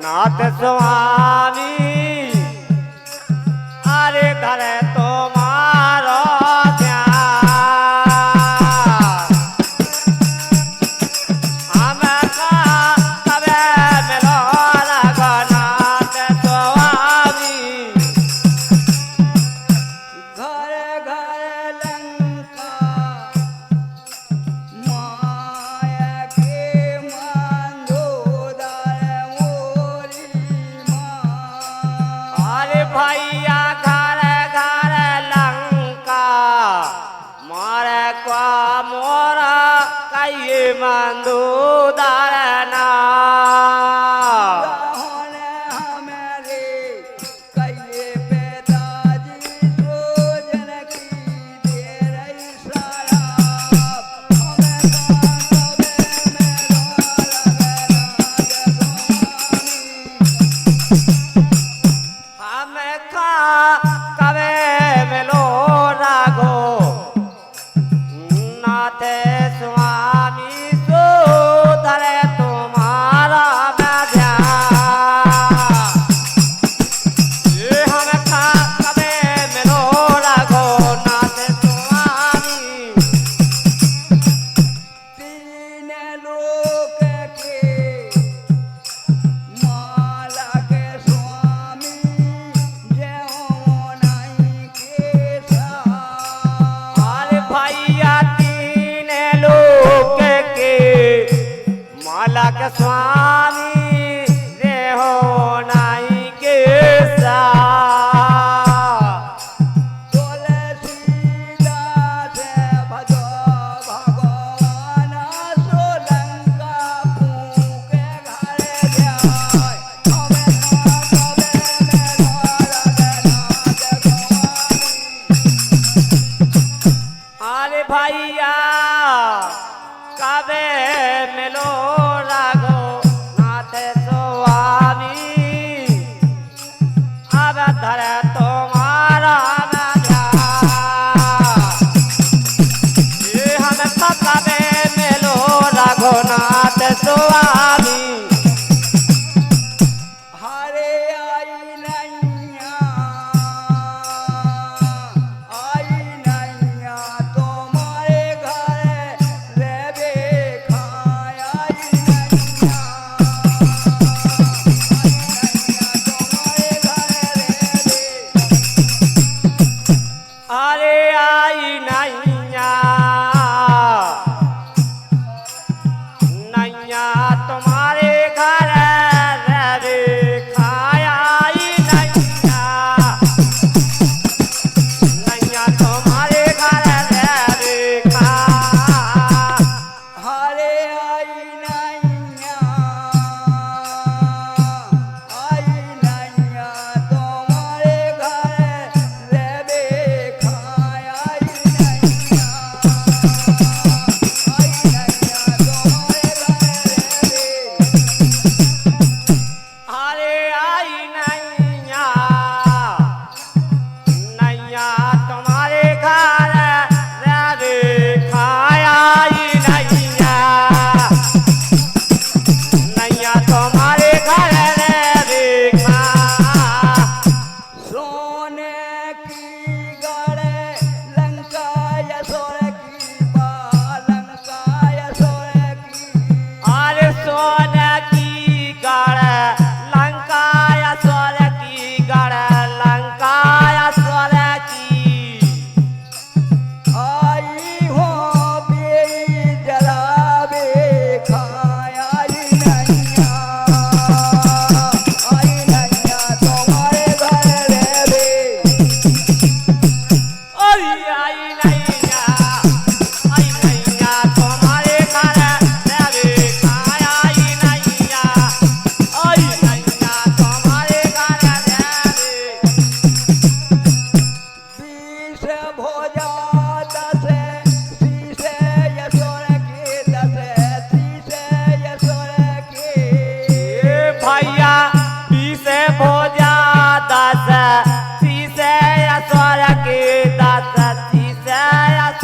नाथ स्वामी अरे धरे तुम्हारो ध्यान हमें कबे मिलो रघुनाथ स्वामी घर घर लंका माया के मंदोदर मोरी माँ अरे भैया घर घर लंका मारे को मोरा कई मंदोदर ना होने हमारे कई पिताजी सोजन की देर इशारा हमें हमें कबे मिलो राघो नाथ स्वामी सुधर तुम्हारा ध्यान ये हमें कबे मिलो राघो नाथ स्वामी तीन लोक के माला के स्वामी जय हो नाई के साथ अरे भैया तीन लोक के माला के स्वामी रे हो नाई के साथ तुलसीदास भजो भगवान सोलंका फूके घर जाय हमें अरे भैया कबे मिलो राघो नाथ स्वामी अब धर तुम्हारा ये हम कबे मिलो राघो नाथ स्वामी हरे आई नैया तुम्हारे घर रे बेखाया आई नैया तुम्हारे घर रे अरे आई नहीं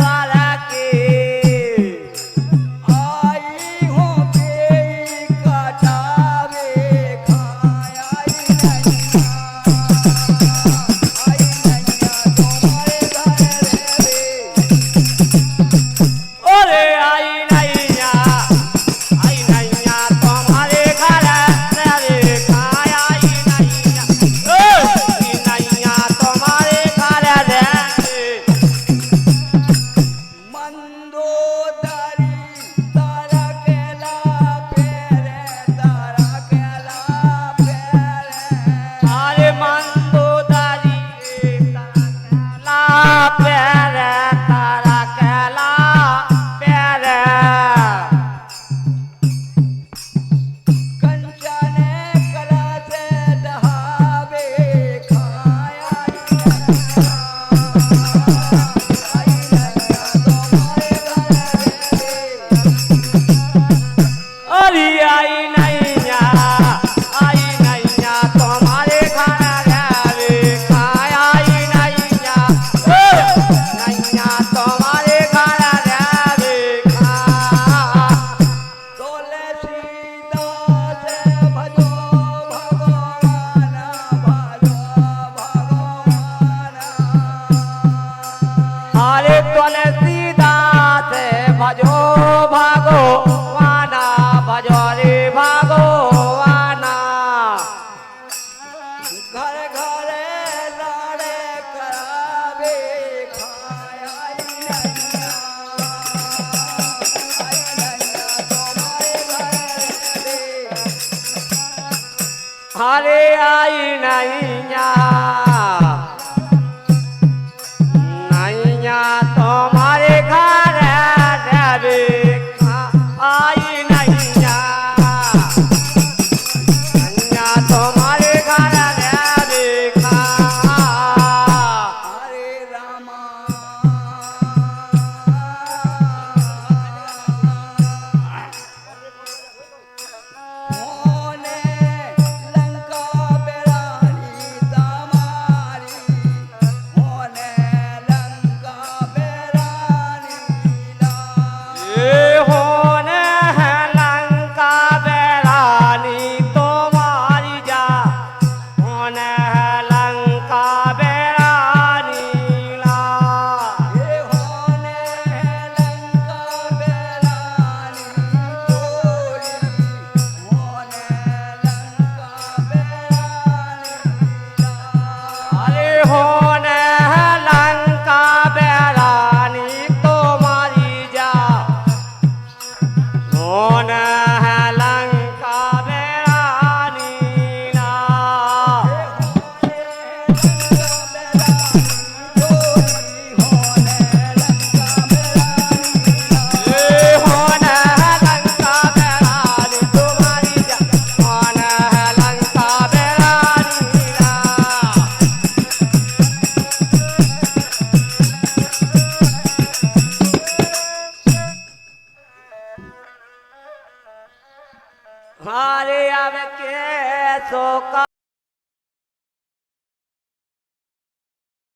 द्वारा की आई हो के कटावे खाया आई नैया तुम्हारे घर रे ओरे आई नैया तुम्हारे घर रे खाया आई नैया तुम्हारे घर रे मंदोदरी तारा केला पेरे तारा केला पेरे अरे मंदोदरी तारा प्यारे तारा केला प्यारे कंचने कला से दहावे खाया आई नैया तुम्हारे घर रे अरे आई नैया तुम्हारे घर रे खाया आई नैया तुम्हारे घर रे खा तुलसीदास भजो भगवान अरे तुलसीदास भजो भगवाना भजो रे भगवाना घर घर लाड़े करावे खाया आई नैया तुम्हारे घर रे अरे आई नैया तुम्हारे घर रे आई नैया तुम्हारे घर रे खा हरे रामा मोने लंका बेरानी तमारी मोने लंका बेरानी ला ये होने है लंका बेरानी तुम्हारी जा होने है लंका बेरानी ला ये होने लंका बेरानी तोरी होने लंका बेरानी ला अरे होने है लंका बेरानी तुम्हारी जा होने है लंका बेरानी ला ये होने है लंका बेरानी तुम्हारी जा होने है लंका बेरानी ला हरे अब के शोका